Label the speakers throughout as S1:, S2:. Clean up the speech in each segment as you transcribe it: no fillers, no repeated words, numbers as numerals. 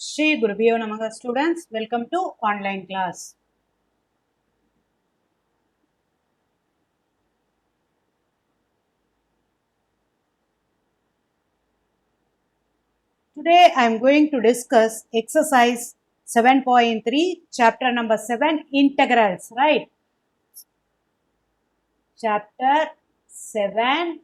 S1: Shri Gurubhyo Namaha students, welcome to online class. Today I am going to discuss exercise 7.3 chapter number 7 integrals, right? Chapter 7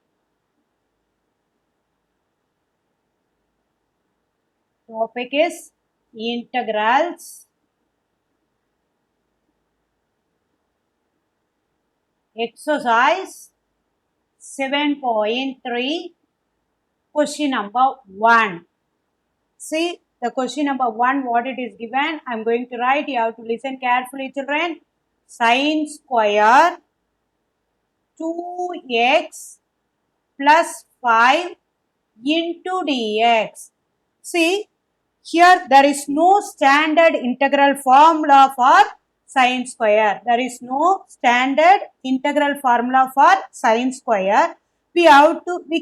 S1: topic is integrals. Exercise 7.3 question number 1. See the question number 1 what it is given. I am going to write. You have to listen carefully children. Sin square 2x plus 5 into dx. See here there is no standard integral formula for sin square. There is no standard integral formula for sin square. We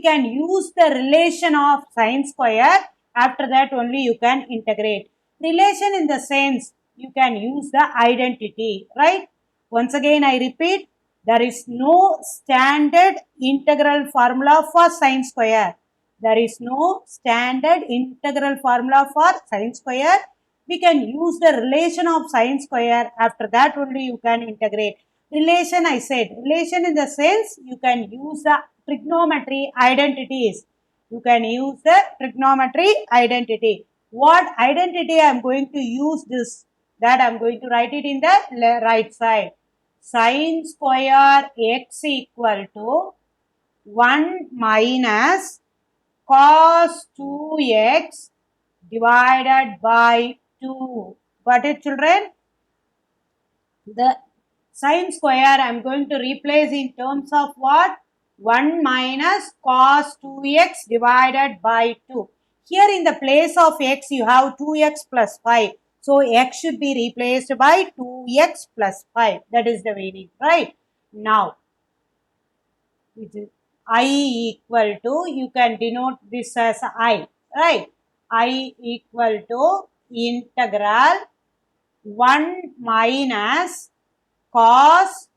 S1: can use the relation of sin square. After that only you can integrate. Relation in the sense you can use the identity, right? Once again I repeat, there is no standard integral formula for sin square. There is no standard integral formula for sin square. We can use the relation of sin square. After that only you can integrate. Relation I said. Relation in the sense you can use the trigonometry identities. You can use the trigonometry identity. What identity I am going to use this? That I am going to write it in the right side. Sin square x equal to 1 minus cos 2x divided by 2. Got it children? The sin square I am going to replace in terms of what? 1 minus cos 2x divided by 2. Here in the place of x you have 2x plus 5. So x should be replaced by 2x plus 5. That is the meaning, right? Now, I equal to, you can denote this as I, right? I equal to integral 1 minus cos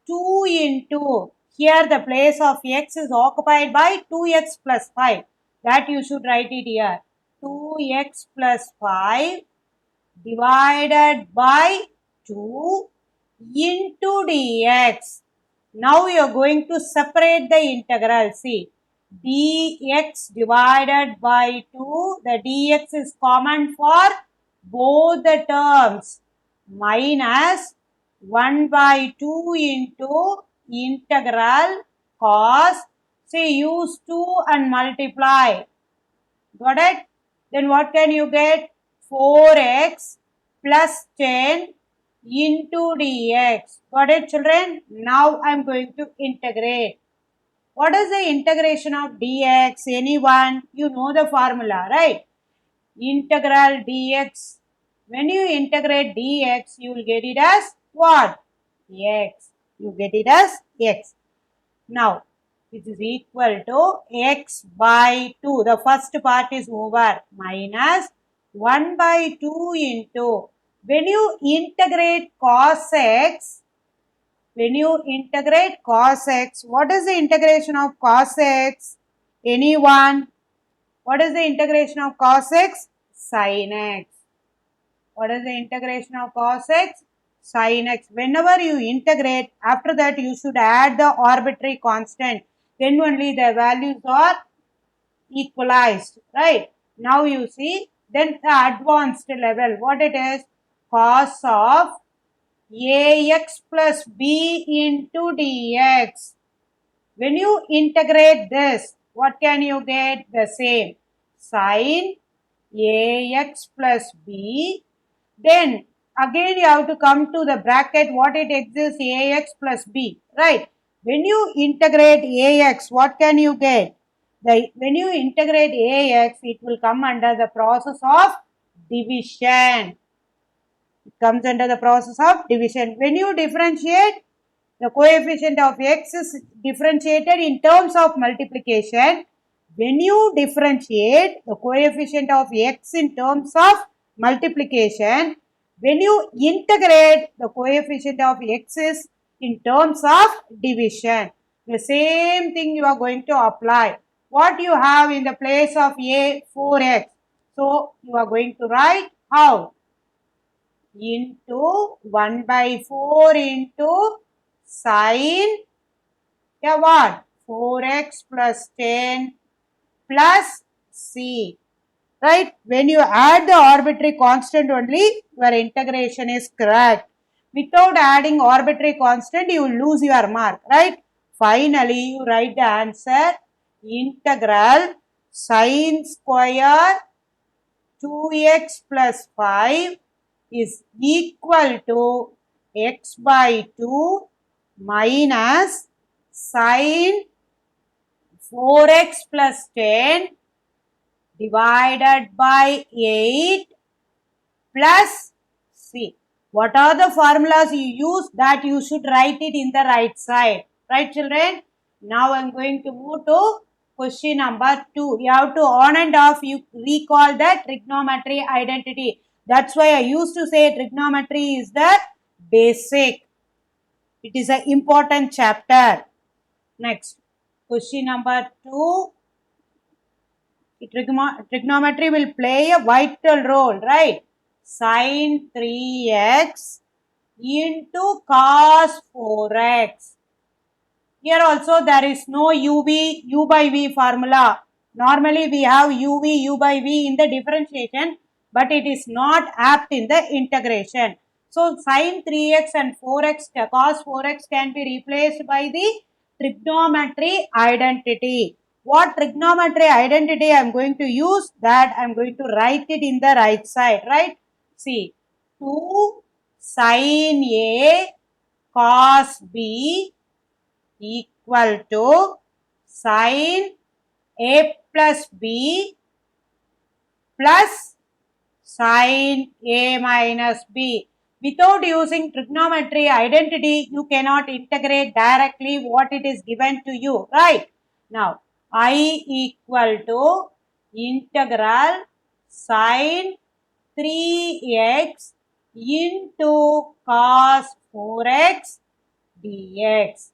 S1: 2 into, here the place of x is occupied by 2x plus 5. That you should write it here. 2x plus 5 divided by 2 into dx. Now you are going to separate the integral. See, dx divided by 2, the dx is common for both the terms, minus 1 by 2 into integral cos, say use 2 and multiply. Got it? Then what can you get? 4x plus 10 into dx. Got it children? Now I am going to integrate. What is the integration of dx? Anyone? You know the formula, right? Integral dx. When you integrate dx, you will get it as what? X. You get it as x. Now, it is equal to x by 2. The first part is over. Minus 1 by 2 into, when you integrate cos x, what is the integration of cos x? Anyone? What is the integration of cos x? Sin x. What is the integration of cos x? Sin x. Whenever you integrate, after that you should add the arbitrary constant. Then only the values are equalized, right? Now you see, then the advanced level, what it is? Cos of ax plus b into dx. When you integrate this, what can you get? The same. Sin ax plus b. Then again you have to come to the bracket, what it exists, ax plus b, right? When you integrate ax, what can you get? When you integrate ax, it will come under the process of division. It comes under the process of division. When you differentiate, the coefficient of x is differentiated in terms of multiplication. When you differentiate the coefficient of x in terms of multiplication, when you integrate the coefficient of x's in terms of division, the same thing you are going to apply. What you have in the place of a, 4x. So you are going to write how? Into 1 by 4 into sine, yeah, what? 4x plus 10 plus c. Right? When you add the arbitrary constant only, your integration is correct. Without adding arbitrary constant, you will lose your mark. Right? Finally, you write the answer. Integral sine square 2x plus 5 is equal to x by 2 minus sine 4x plus 10 divided by 8 plus c. What are the formulas you use? That you should write it in the right side. Right, children? Now I am going to move to question number 2. You have to on and off, you recall the trigonometry identity. That's why I used to say trigonometry is the basic. It is an important chapter. Next, question number 2. Trigonometry will play a vital role, right? Sin 3x into cos 4x. Here also there is no u by v formula. Normally we have u by v in the differentiation, but it is not apt in the integration. So sin 3x and 4x cos 4x can be replaced by the trigonometry identity. What trigonometry identity I am going to use? That I am going to write it in the right side, right? See, 2 sin A cos B equal to sin A plus B plus sin A minus B. Without using trigonometry identity, you cannot integrate directly what it is given to you, right? Now, I equal to integral sin 3x into cos 4x dx.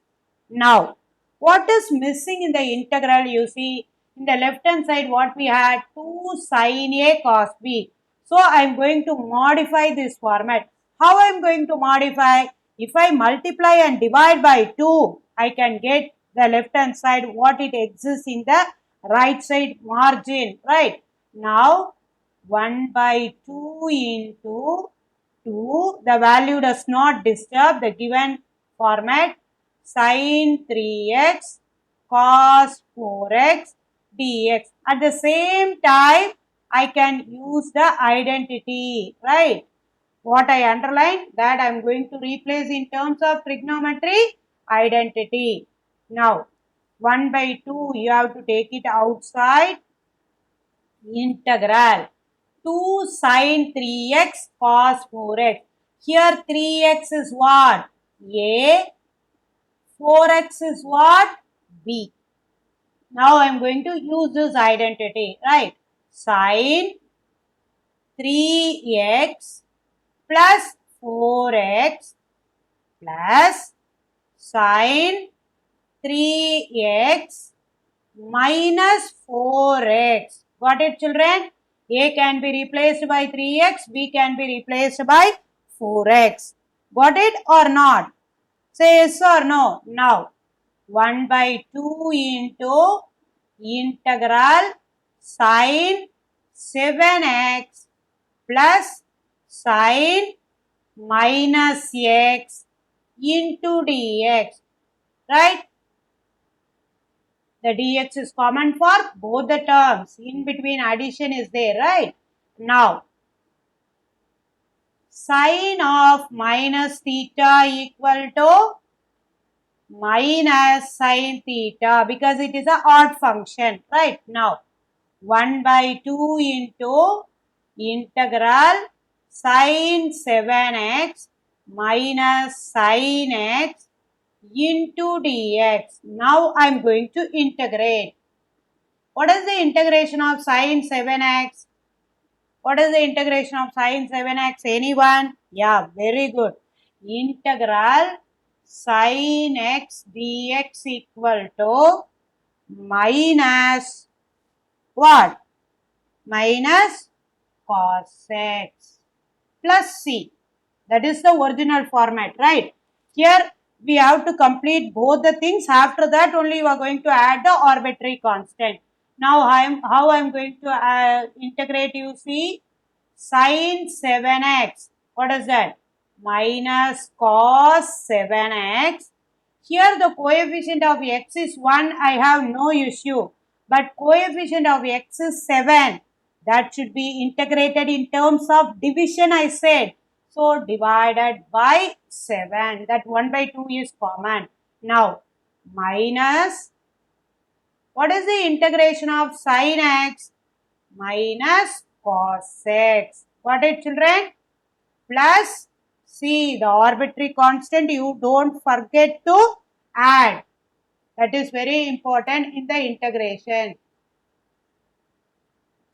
S1: Now, what is missing in the integral? You see, in the left hand side what we had? 2 sin A cos B. So, I am going to modify this format. How I am going to modify? If I multiply and divide by 2, I can get the left hand side what it exists in the right side margin, right? Now, 1 by 2 into 2, the value does not disturb the given format, sin 3x cos 4x dx. At the same time, I can use the identity, right? What I underline, that I am going to replace in terms of trigonometry identity. Now, 1 by 2, you have to take it outside. Integral 2 sin 3x cos 4x. Here 3x is what? A. 4x is what? B. Now I am going to use this identity, right? Sin 3x plus 4x plus sin 3x minus 4x. Got it, children? A can be replaced by 3x, B can be replaced by 4x. Got it or not? Say yes or no. Now, 1 by 2 into integral sin 7x plus sin minus x into dx. Right? The dx is common for both the terms. In between addition is there, right? Now, sine of minus theta equal to minus sine theta because it is a odd function, right? Now, 1 by 2 into integral sine 7x minus sine x into dx. Now I am going to integrate. What is the integration of sine 7x? What is the integration of sine 7x? Anyone? Yeah, very good. Integral sine x dx equal to minus what? Minus cos x plus c. That is the original format, right? Here we have to complete both the things. After that only you are going to add the arbitrary constant. Now how I am going to integrate, you see, sine 7x. What is that? Minus cos 7x. Here the coefficient of x is 1. I have no issue. But coefficient of x is 7. That should be integrated in terms of division, I said. So divided by 7. That 1 by 2 is common. Now minus, what is the integration of sine x? Minus cos x. Got it, children? Plus c, the arbitrary constant you don't forget to add. That is very important in the integration,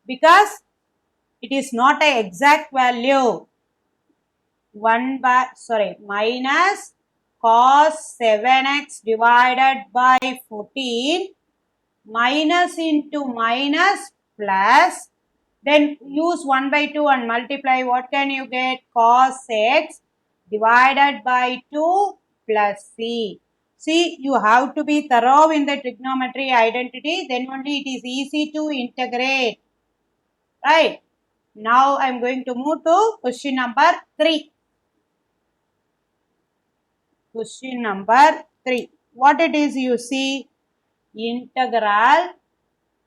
S1: because it is not an exact value. Minus cos 7x divided by 14, minus into minus plus, then use 1 by 2 and multiply. What can you get? Cos x divided by 2 plus c. See, you have to be thorough in the trigonometry identity, then only it is easy to integrate. Right? Now I am going to move to question number 3. Question number 3. What it is, you see? Integral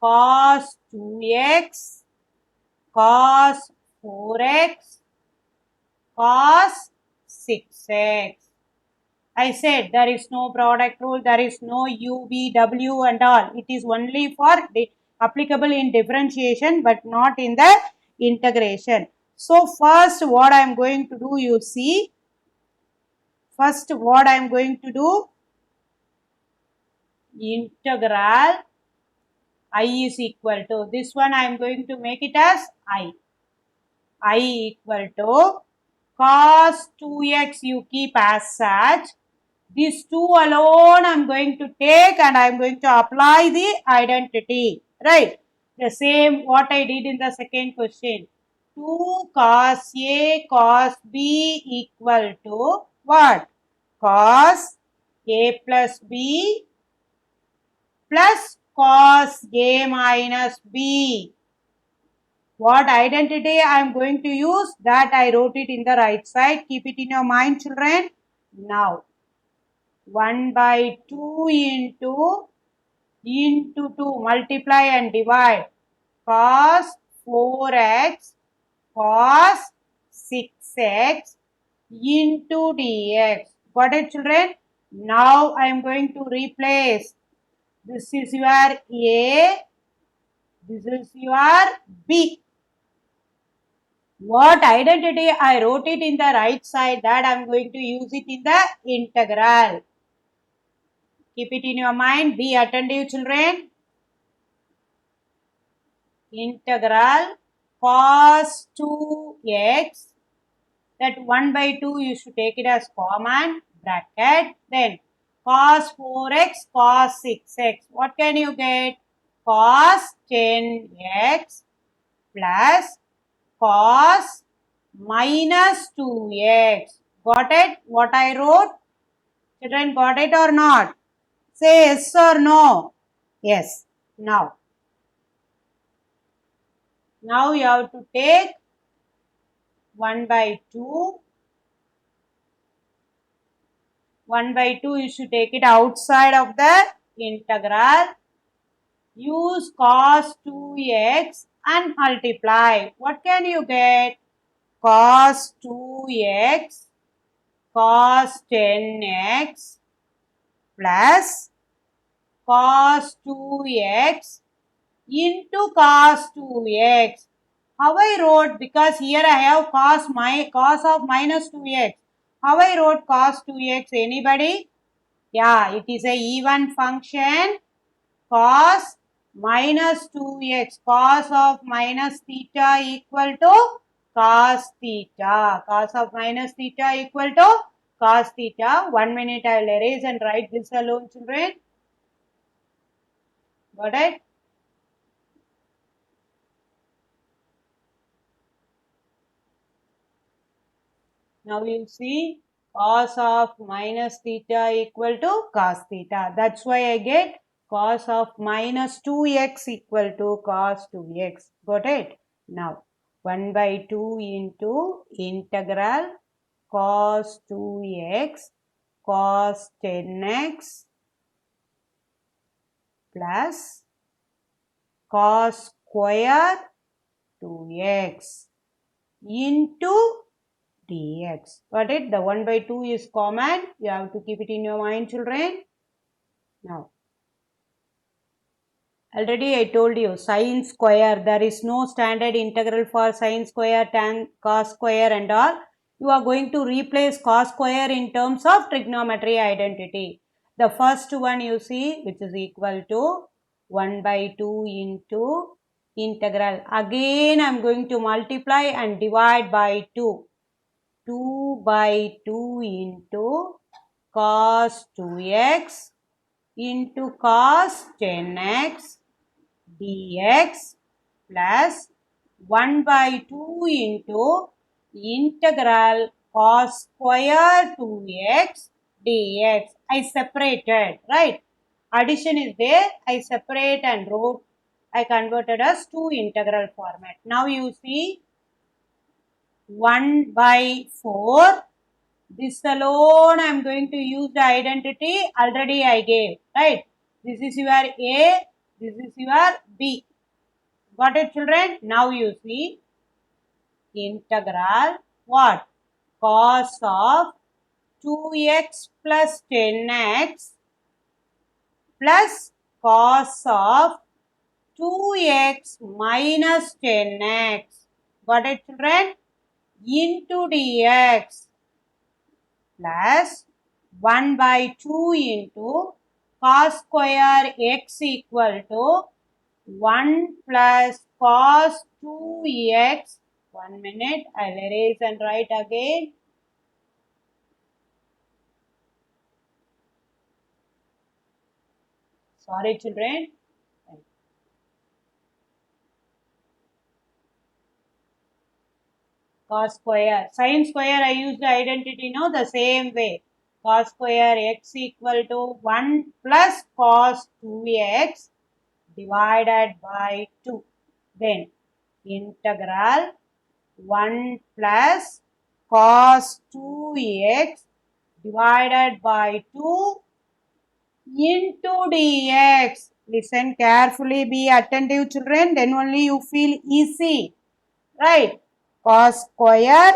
S1: cos 2x, cos 4x, cos 6x. I said there is no product rule, there is no u, v, w and all. It is only for applicable in differentiation but not in the integration. So first what I am going to do, you see, first what I am going to do, integral I is equal to, this one I am going to make it as I equal to cos 2x, you keep as such. These two alone I am going to take and I am going to apply the identity. Right? The same what I did in the second question. 2 cos A cos B equal to what? Cos A plus B plus cos A minus B. What identity I am going to use? That I wrote it in the right side. Keep it in your mind, children. Now 1 by 2 into 2, multiply and divide, cos 4x cos 6x into dx. Got it, children? Now I am going to replace. This is your A, this is your B. What identity I wrote it in the right side, that I am going to use it in the integral. Keep it in your mind. Be attentive, children. Integral cos 2x, that 1 by 2 you should take it as common, bracket, then cos 4x cos 6x. What can you get? Cos 10x plus cos minus 2x. Got it? What I wrote? Children, got it or not? Say yes or no. Yes. Now you have to take 1 by 2. 1 by 2 you should take it outside of the integral. Use cos 2x and multiply. What can you get? Cos 2x cos 10x plus cos 2x into cos 2x. How I wrote? Because here I have cos of minus 2x. How I wrote cos 2x? Anybody? Yeah, it is a even function. Cos minus 2x cos of minus theta equal to cos theta. Cos of minus theta equal to cos theta. 1 minute I will erase and write this alone, children. Got it? Now you see cos of minus theta equal to cos theta. That's why I get cos of minus 2x equal to cos 2x. Got it? Now 1 by 2 into integral cos 2x cos 10x plus cos square 2x into dx. Got it? The 1 by 2 is common. You have to keep it in your mind, children. Now, already I told you sine square. There is no standard integral for sine square, tan, cos square and all. You are going to replace cos square in terms of trigonometry identity. The first one you see, which is equal to 1 by 2 into integral. Again I am going to multiply and divide by 2. 2 by 2 into cos 2x into cos 10x dx plus 1 by 2 into integral cos square 2x dx. I separated, right? Addition is there. I separate and wrote. I converted as to integral format. Now you see 1 by 4. This alone I am going to use the identity already I gave, right? This is your A, this is your B. Got it, children? Now you see integral what? Cos of 2x plus 10x plus cos of 2x minus 10x. Got it, children? Into dx plus 1 by 2 into cos square x equal to 1 plus cos 2x. 1 minute, I'll erase and write again. Sorry, children. Cos square, sin square I use the identity now the same way. Cos square x equal to 1 plus cos 2x divided by 2. Then integral 1 plus cos 2x divided by 2 into dx. Listen carefully, be attentive, children, then only you feel easy. Right? Cos square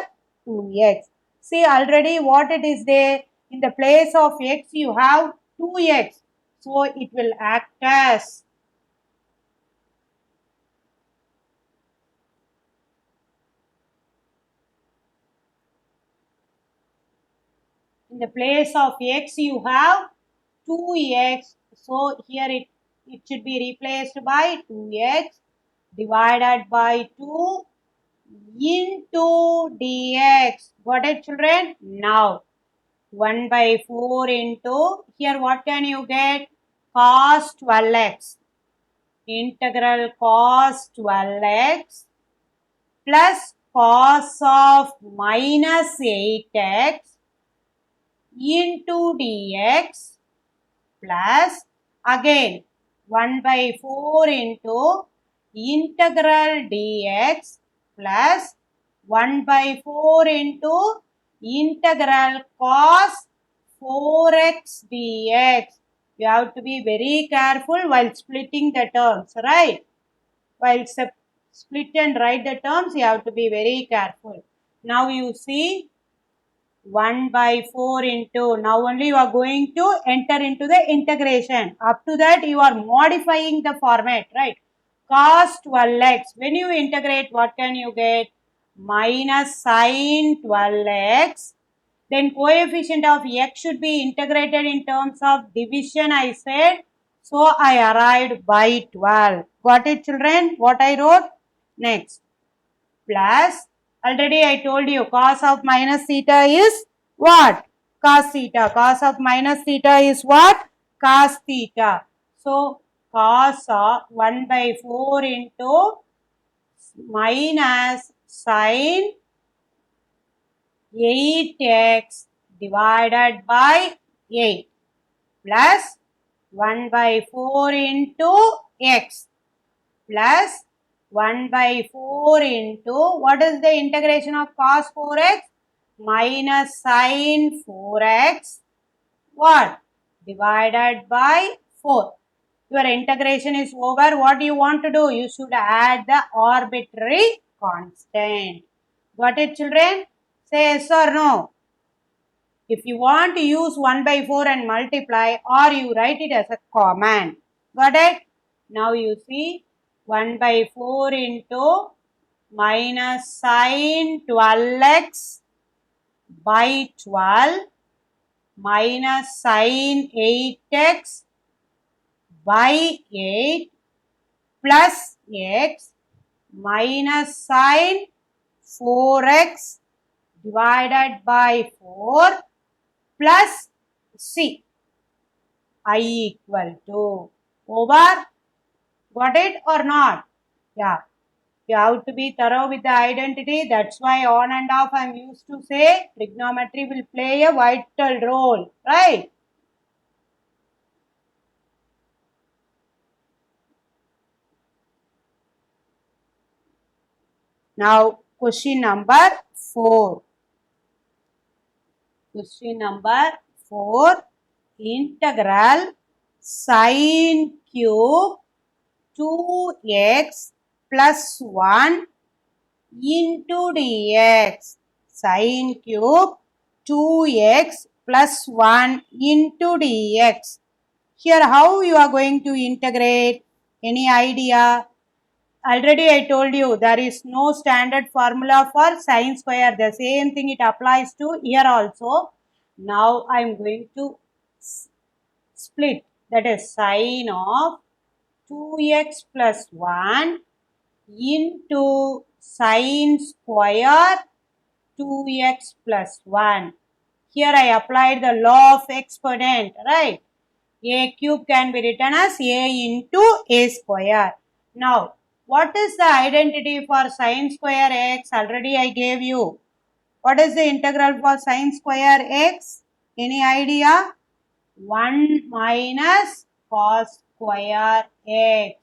S1: 2x. See already what it is there. In the place of x you have 2x. So it will act as in the place of x you have 2x. So here it should be replaced by 2x divided by 2 into dx. Got it, children? Now 1 by 4 into, here what can you get? Cos 12x. Integral cos 12x plus cos of minus 8x into dx plus again 1 by 4 into integral dx plus 1 by 4 into integral cos 4x dx. You have to be very careful while splitting the terms, right? While split and write the terms, you have to be very careful. Now you see 1 by 4 into, now only you are going to enter into the integration. Up to that you are modifying the format, right? Cos 12x. When you integrate, what can you get? Minus sin 12x. Then coefficient of x should be integrated in terms of division, I said. So I arrived by 12. Got it, children? What I wrote? Next. Plus, already I told you cos of minus theta is what? Cos theta. Cos of minus theta is what? Cos theta. So, cos of 1 by 4 into minus sine 8x divided by 8 plus 1 by 4 into x plus 1 by 4 into, what is the integration of cos 4x? Minus sine 4x, what? Divided by 4. Your integration is over. What do you want to do? You should add the arbitrary constant. Got it, children? Say yes or no. If you want to use 1 by 4 and multiply, or you write it as a command. Got it? Now you see 1 by 4 into minus sine 12x by 12 minus sine 8x by 8 plus x minus sine 4x divided by 4 plus c I equal to over. Got it or not? Yeah. You have to be thorough with the identity. That's why on and off I am used to say trigonometry will play a vital role. Right? Now question number 4. Question number 4. Integral sine cube 2x plus 1 into dx. Sine cube 2x plus 1 into dx. Here how you are going to integrate? Any idea? Already I told you there is no standard formula for sine square. The same thing it applies to here also. Now I am going to split, that is sine of 2x plus 1 into sine square 2x plus 1. Here I applied the law of exponent, right? A cube can be written as a into a square. Now, what is the identity for sine square x? Already I gave you. What is the integral for sine square x? Any idea? 1 minus cos square x.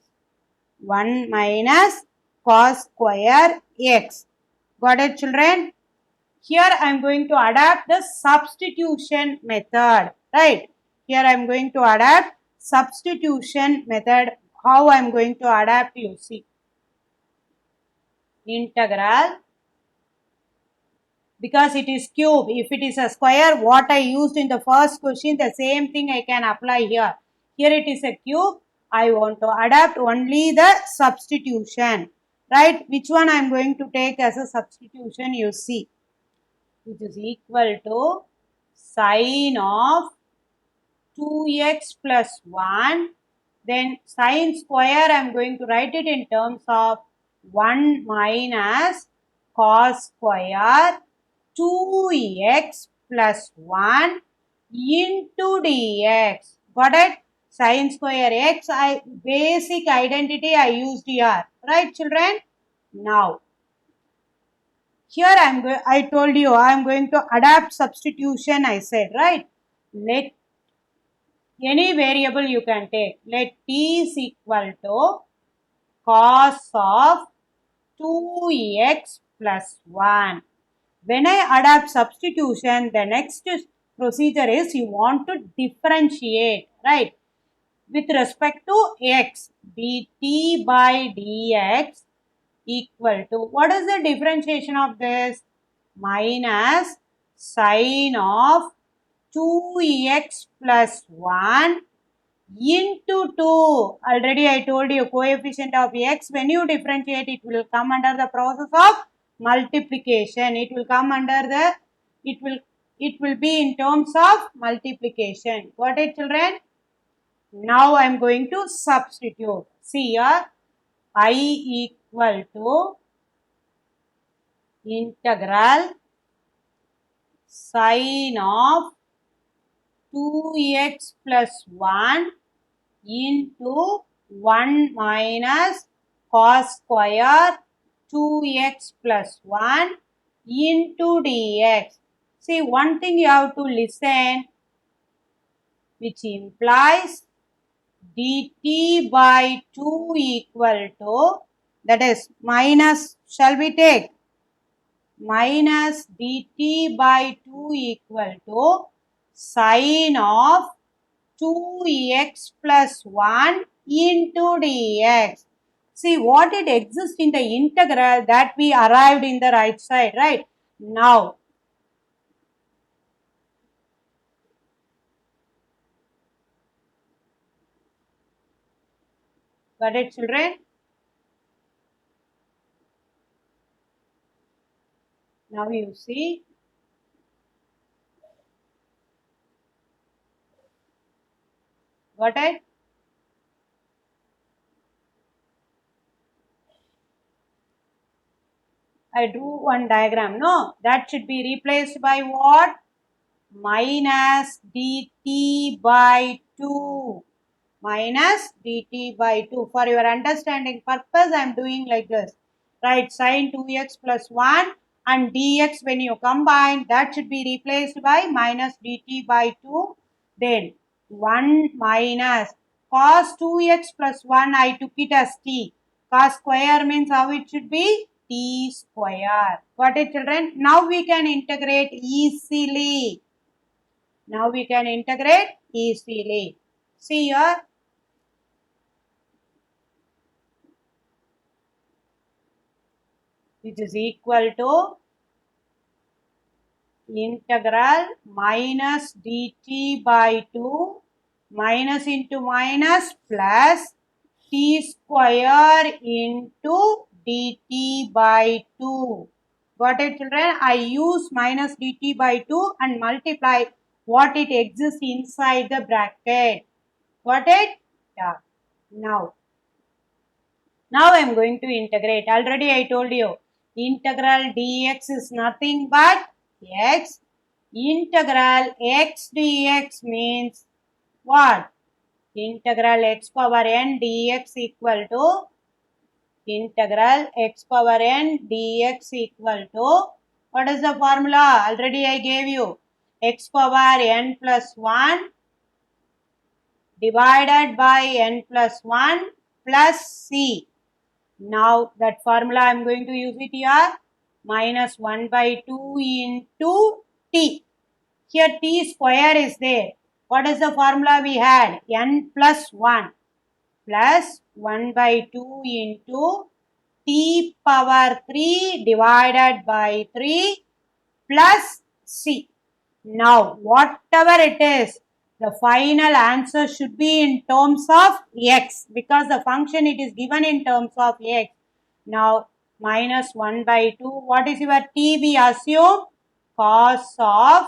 S1: 1 minus cos square x. Got it, children? Here I am going to adapt the substitution method, right? Here I am going to adapt substitution method. How I am going to adapt, you see. Integral, because it is cube. If it is a square, what I used in the first question, the same thing I can apply here. Here it is a cube. I want to adapt only the substitution, right? Which one I am going to take as a substitution, you see. Which is equal to sine of 2x plus 1. Then sine square I am going to write it in terms of 1 minus cos square 2x plus 1 into dx. Got it? Sine square x, basic identity I used here. Right, children? Now, here I told you I am going to adapt substitution, I said, right? Let any variable you can take. Let t is equal to cos of 2x plus 1. When I adapt substitution, the next procedure is you want to differentiate, right? With respect to x, dt by dx equal to, what is the differentiation of this? Minus sine of 2x plus 1 into 2. Already I told you coefficient of x, when you differentiate, it will come under the process of multiplication. It will come under the, it will be in terms of multiplication. Got it, children? Now I am going to substitute. See here, I equal to integral sine of 2x plus 1 into 1 minus cos square 2x plus 1 into dx. See, one thing you have to listen, which implies dt by 2 equal to, that is minus, shall we take minus dt by 2 equal to sine of 2x plus 1 into dx. See what it exists in the integral that we arrived in the right side, right? Now, got it, children? Now you see, got it? I drew one diagram, no? That should be replaced by what? Minus dt by 2. Minus dt by 2. For your understanding purpose, I am doing like this. Right, sine 2x plus 1 and dx when you combine, that should be replaced by minus dt by 2. Then 1 minus cos 2x plus 1, I took it as t. Cos square means how it should be? T square. Got it, children? Now we can integrate easily. Now we can integrate easily. See here, which is equal to integral minus dt by 2 minus into minus plus t square into dt by 2. Got it, children? I use minus dt by 2 and multiply what it exists inside the bracket. Got it? Yeah. Now I am going to integrate. Already I told you, integral dx is nothing but x. Integral x dx means what? Integral x power n dx equal to integral x power n dx equal to, what is the formula? Already I gave you, x power n plus 1 divided by n plus 1 plus c. Now that formula I am going to use it here, minus 1 by 2 into t. Here t square is there. What is the formula we had? N plus 1 plus 1 by 2 into t power 3 divided by 3 plus c. Now whatever it is, the final answer should be in terms of x, because the function it is given in terms of x. Now minus 1 by 2, what is your t we assume? Cos of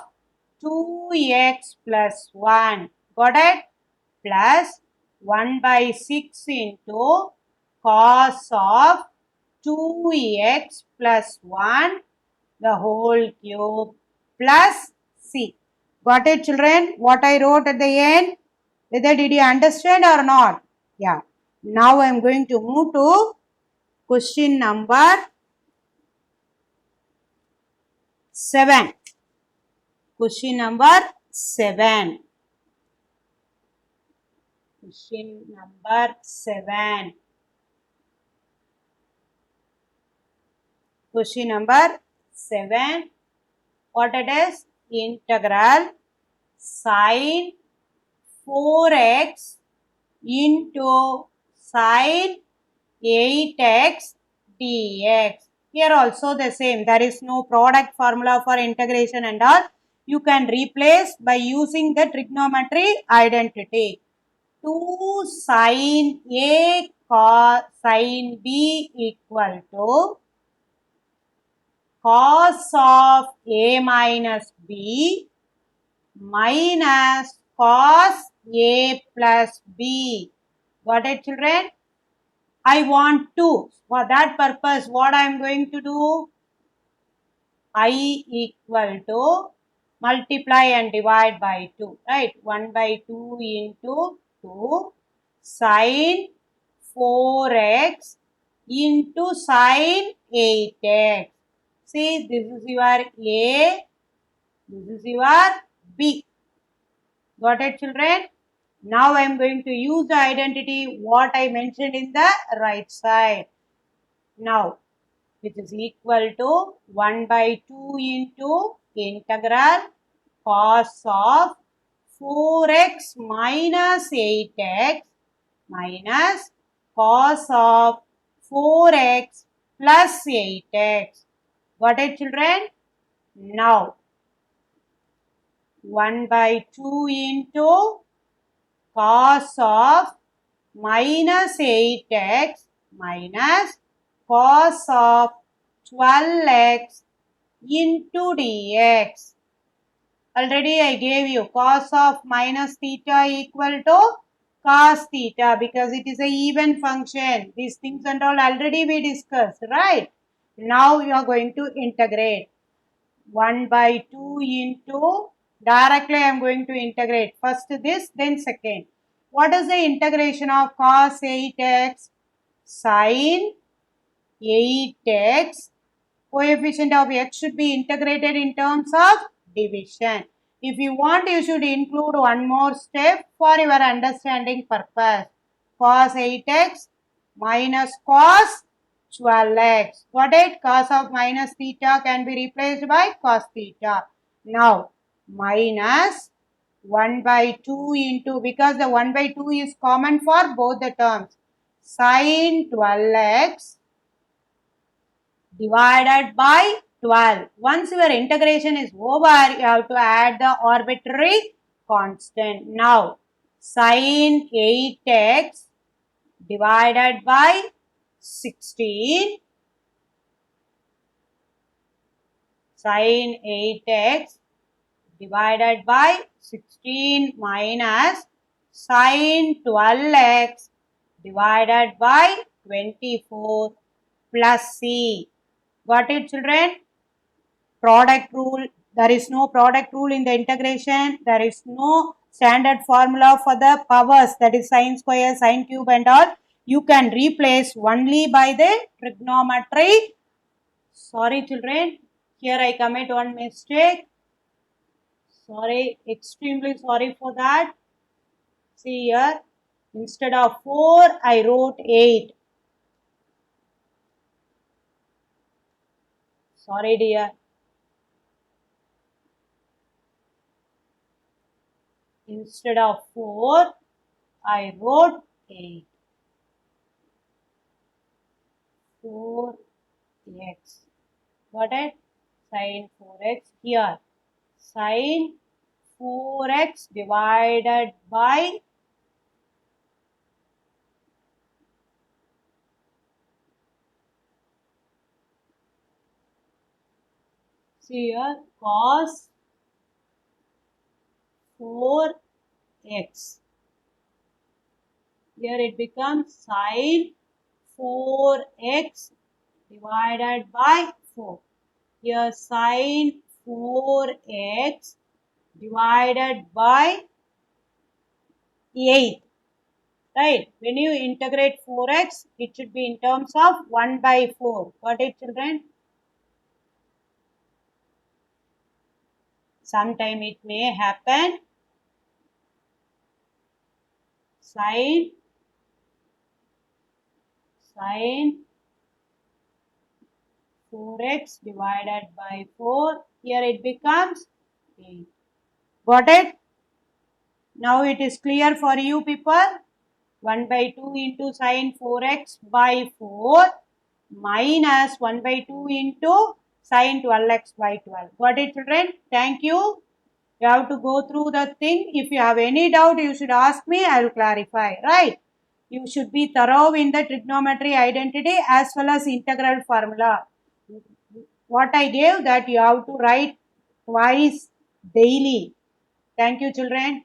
S1: 2x plus 1. Got it? Plus 1 by 6 into cos of 2x plus 1 the whole cube plus c. Got it, children? What I wrote at the end? Whether did you understand or not? Yeah. Now I am going to move to question number 7. Question number 7. Question number 7. Question number 7. What it is? Integral sine 4x into sine 8x dx. Here also the same. There is no product formula for integration and all. You can replace by using the trigonometry identity. 2 sine A cos sine B equal to cos of A minus B minus cos A plus B. Got it, children? I want to. For that purpose, what I am going to do? I equal to multiply and divide by 2. Right? 1 by 2 into 2 sine 4x into sine 8x. See, this is your A, this is your B. Got it, children? Now I am going to use the identity what I mentioned in the right side. Now, which is equal to 1 by 2 into integral cos of 4x minus 8x minus cos of 4x plus 8x. Got it, children? Now, 1 by 2 into cos of minus 8x minus cos of 12x into dx. Already I gave you cos of minus theta equal to cos theta because it is a even function. These things and all already we discussed, right? Now you are going to integrate 1 by 2 into, directly I am going to integrate first this then second. What is the integration of cos 8x? Sin 8x. Coefficient of x should be integrated in terms of division. If you want, you should include one more step for your understanding purpose. Cos 8x minus cos 12x. Got it? Cos of minus theta can be replaced by cos theta. Now, minus 1 by 2 into, because the 1 by 2 is common for both the terms, sin 12x divided by 12. Once your integration is over, you have to add the arbitrary constant. Now, sin 8x divided by 16, sin 8x divided by 16 minus sin 12x divided by 24 plus c. Got it, children? Product rule. There is no product rule in the integration. There is no standard formula for the powers, that is sine square, sine cube and all. You can replace only by the trigonometry. Sorry, children. Here I commit one mistake. Sorry, extremely sorry for that. See here, instead of 4, I wrote 8. Sorry, dear. Instead of 4, I wrote 8. 4x. Got it? Sin 4x here. Sin 4x divided by see here cos 4x. Here it becomes sin 4x divided by 4. Here sin 4x divided by 8. Right? When you integrate 4x, it should be in terms of 1 by 4. Got it, children? Sometime it may happen. Sin 4x divided by 4. Here it becomes 8. Got it? Now it is clear for you people. 1 by 2 into sin 4x by 4 minus 1 by 2 into sin 12x by 12. Got it, children? Thank you. You have to go through the thing. If you have any doubt, you should ask me. I will clarify. Right? You should be thorough in the trigonometry identity as well as integral formula. What I gave that you have to write twice daily. Thank you, children.